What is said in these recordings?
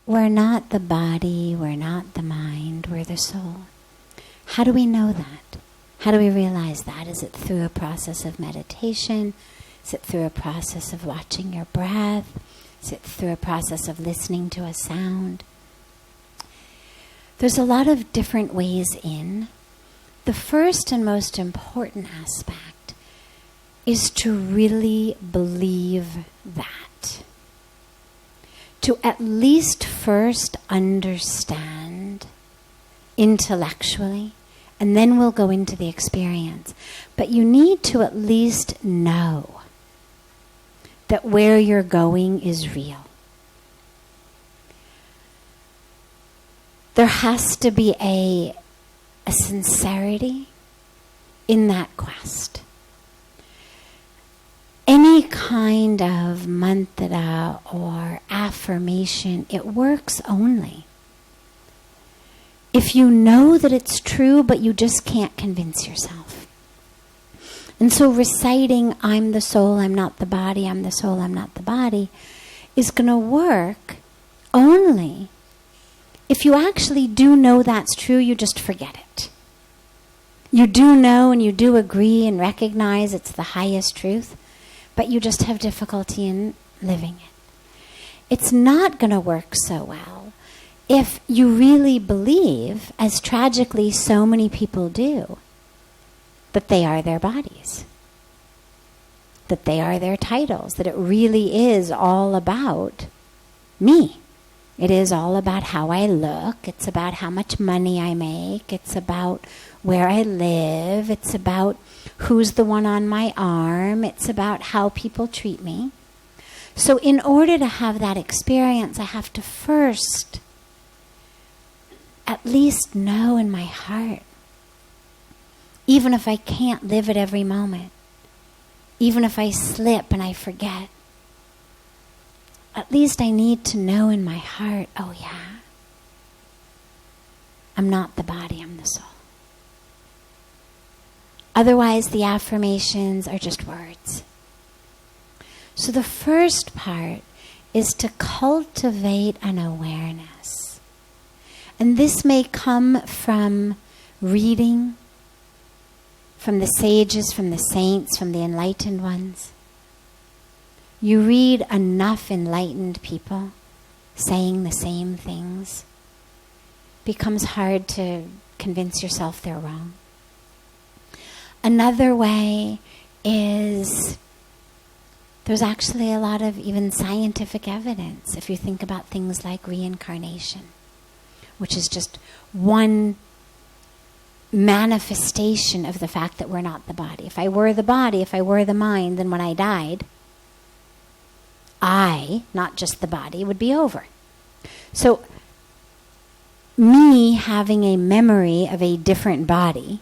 We're not the body, we're not the mind, we're the soul. How do we know that? How do we realize that? Is it through a process of meditation? Is it through a process of watching your breath? Is it through a process of listening to a sound? There's a lot of different ways in. The first and most important aspect is to really believe that. To at least first understand intellectually, and then we'll go into the experience. But you need to at least know that where you're going is real. There has to be a sincerity in that quest. Any kind of mantra or affirmation, it works only if you know that it's true, but you just can't convince yourself. And so reciting, I'm the soul, I'm not the body, I'm the soul, I'm not the body, is going to work only if you actually do know that's true, you just forget it. You do know and you do agree and recognize it's the highest truth, but you just have difficulty in living it. It's not going to work so well if you really believe, as tragically so many people do, that they are their bodies, that they are their titles, that it really is all about me. It is all about how I look. It's about how much money I make. It's about where I live. It's about who's the one on my arm. It's about how people treat me. So in order to have that experience, I have to first at least know in my heart, even if I can't live it every moment, even if I slip and I forget, at least I need to know in my heart, oh yeah, I'm not the body, I'm the soul. Otherwise, the affirmations are just words. So the first part is to cultivate an awareness. And this may come from reading, from the sages, from the saints, from the enlightened ones. You read enough enlightened people saying the same things. It becomes hard to convince yourself they're wrong. Another way is there's actually a lot of even scientific evidence if you think about things like reincarnation, which is just one manifestation of the fact that we're not the body. If I were the body, if I were the mind, then when I died, I, not just the body, would be over. So me having a memory of a different body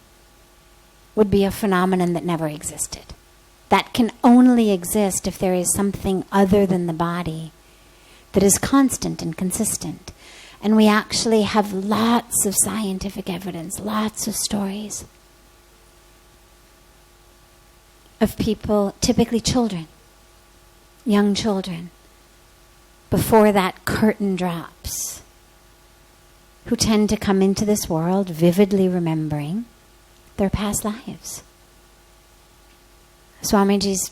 would be a phenomenon that never existed. That can only exist if there is something other than the body that is constant and consistent. And we actually have lots of scientific evidence, lots of stories of people, typically children, young children, before that curtain drops, who tend to come into this world vividly remembering their past lives. Swamiji's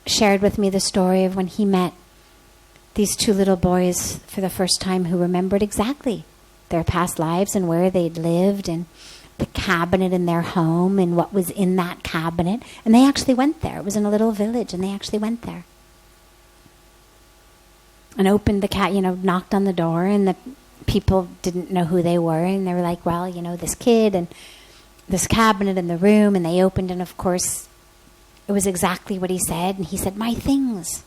shared with me the story of when he met these two little boys for the first time who remembered exactly their past lives and where they'd lived and the cabinet in their home and what was in that cabinet. And they actually went there. It was in a little village and they actually went there. And opened the knocked on the door, and the people didn't know who they were, and they were like, well, this kid and this cabinet in the room, and they opened, and of course it was exactly what he said, and he said, my things.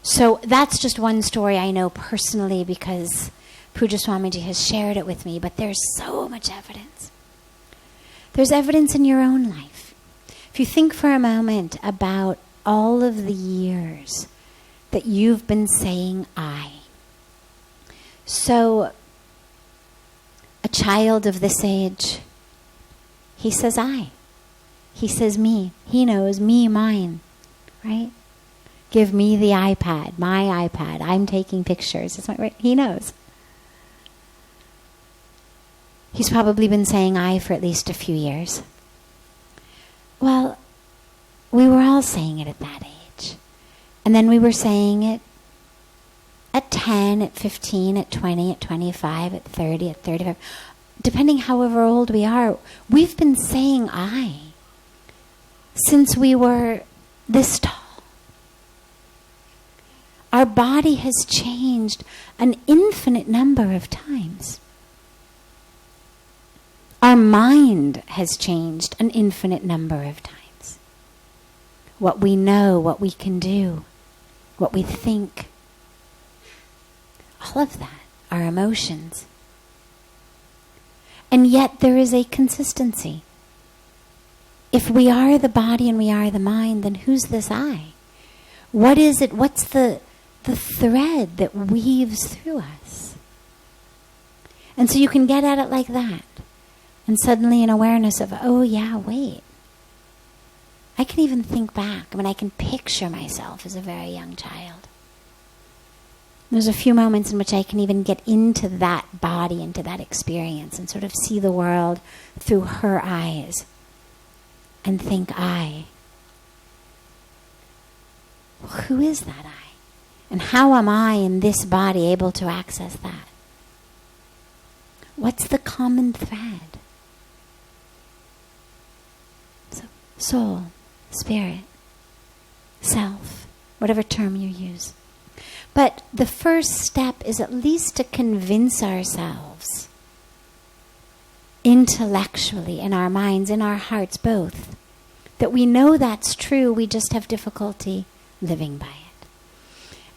So that's just one story I know personally because Pujya Swamiji has shared it with me, but there's so much evidence. There's evidence in your own life. If you think for a moment about all of the years that you've been saying I. So, a child of this age, he says I. He says me. He knows me, mine. Right? Give me the iPad, my iPad. I'm taking pictures. It's not right. He knows. He's probably been saying I for at least a few years. Well, we were all saying it at that age. And then we were saying it at 10, at 15, at 20, at 25, at 30, at 35. Depending however old we are, we've been saying I since we were this tall. Our body has changed an infinite number of times. Our mind has changed an infinite number of times. What we know, what we can do, what we think. All of that, our emotions. And yet there is a consistency. If we are the body and we are the mind, then who's this I? What is it? What's the thread that weaves through us? And so you can get at it like that. And suddenly an awareness of, oh yeah, wait. I can even think back. I can picture myself as a very young child. There's a few moments in which I can even get into that body, into that experience, and sort of see the world through her eyes. And think I. Well, who is that I? And how am I in this body able to access that? What's the common thread? So, soul, spirit, self, whatever term you use. But the first step is at least to convince ourselves, intellectually, in our minds, in our hearts, both, that we know that's true, we just have difficulty living by it.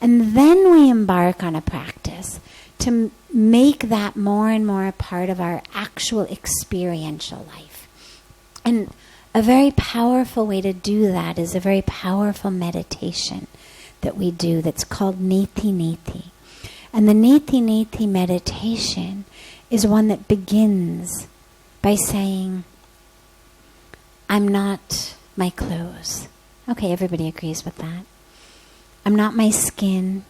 And then we embark on a practice to make that more and more a part of our actual experiential life. And a very powerful way to do that is a very powerful meditation that we do that's called neti. And the neti meditation is one that begins by saying, I'm not my clothes. Okay, everybody agrees with that. I'm not my skin.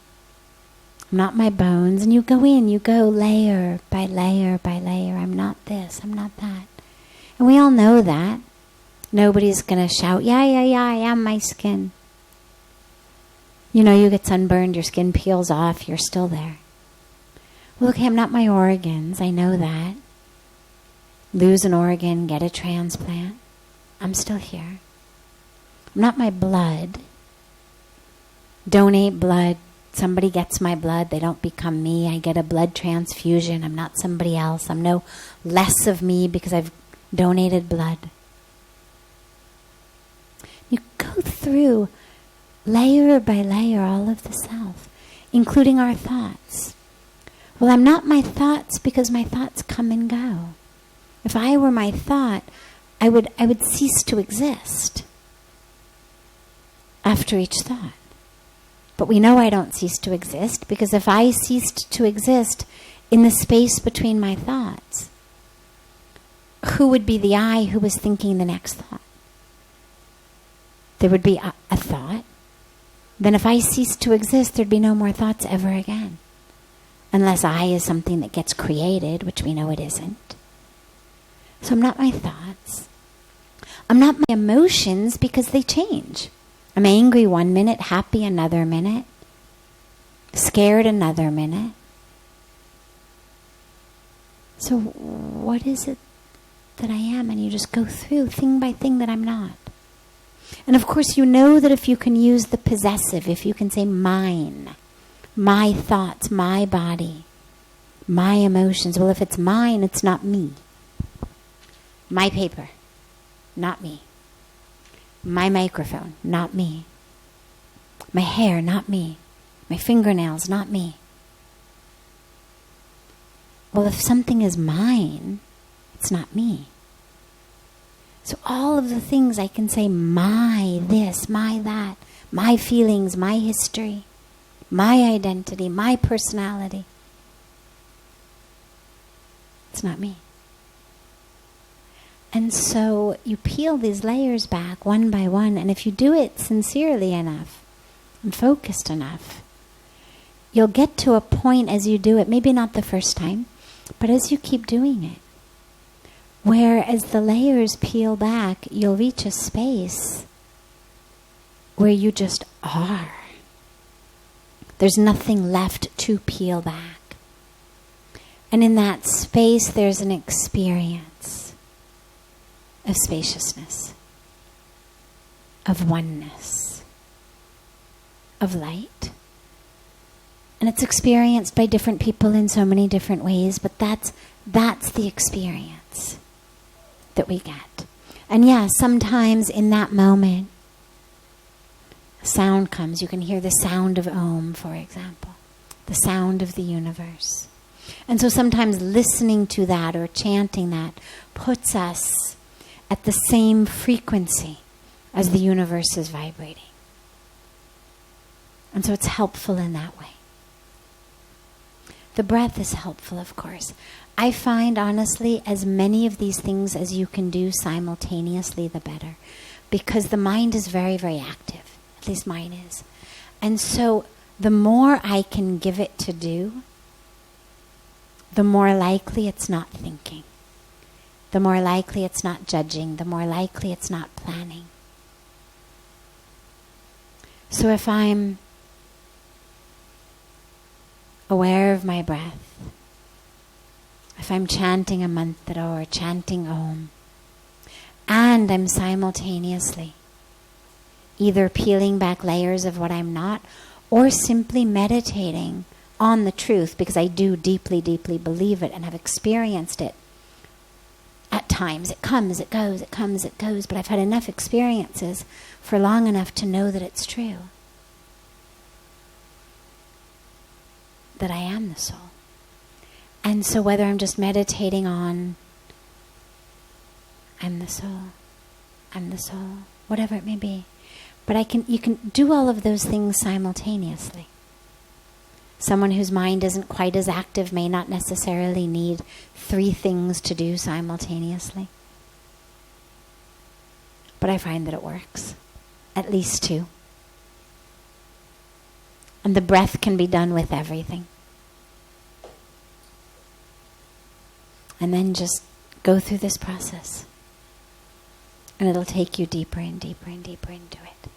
I'm not my bones. And you go layer by layer by layer. I'm not this, I'm not that. And we all know that. Nobody's going to shout, yeah, I am my skin. You know, you get sunburned, your skin peels off, you're still there. Well, okay, I'm not my organs. I know that. Lose an organ, get a transplant. I'm still here. I'm not my blood. Donate blood. Somebody gets my blood. They don't become me. I get a blood transfusion. I'm not somebody else. I'm no less of me because I've donated blood. You go through layer by layer all of the self, including our thoughts. Well, I'm not my thoughts because my thoughts come and go. If I were my thought, I would cease to exist after each thought. But we know I don't cease to exist because if I ceased to exist in the space between my thoughts, who would be the I who was thinking the next thought? There would be a thought. Then if I ceased to exist, there'd be no more thoughts ever again. Unless I is something that gets created, which we know it isn't. So I'm not my thoughts. I'm not my emotions because they change. I'm angry one minute, happy another minute, scared another minute. So what is it that I am? And you just go through thing by thing that I'm not. And of course you know that if you can use the possessive, if you can say mine, my thoughts, my body, my emotions. Well, if it's mine, it's not me. My paper, not me. My microphone, not me. My hair, not me. My fingernails, not me. Well, if something is mine, it's not me. So all of the things I can say, my this, my that, my feelings, my history, my identity, my personality. It's not me. And so you peel these layers back one by one, and if you do it sincerely enough and focused enough, you'll get to a point as you do it, maybe not the first time, but as you keep doing it, where as the layers peel back, you'll reach a space where you just are. There's nothing left to peel back. And in that space, there's an experience of spaciousness, of oneness, of light. And it's experienced by different people in so many different ways, but that's the experience that we get. And yeah, sometimes in that moment, a sound comes. You can hear the sound of Om, for example, the sound of the universe. And so sometimes listening to that or chanting that puts us at the same frequency as the universe is vibrating. And so it's helpful in that way. The breath is helpful, of course. I find, honestly, as many of these things as you can do simultaneously, the better. Because the mind is very, very active. At least mine is. And so the more I can give it to do, the more likely it's not thinking. The more likely it's not judging. The more likely it's not planning. So if I'm aware of my breath, if I'm chanting a mantra or chanting Om, and I'm simultaneously either peeling back layers of what I'm not, or simply meditating on the truth, because I do deeply, deeply believe it and have experienced it. At times it comes, it goes, it comes, it goes, but I've had enough experiences for long enough to know that it's true. That I am the soul. And so whether I'm just meditating on I'm the soul, whatever it may be. But you can do all of those things simultaneously. Someone whose mind isn't quite as active may not necessarily need 3 things to do simultaneously. But I find that it works. At least 2. And the breath can be done with everything. And then just go through this process. And it'll take you deeper and deeper and deeper into it.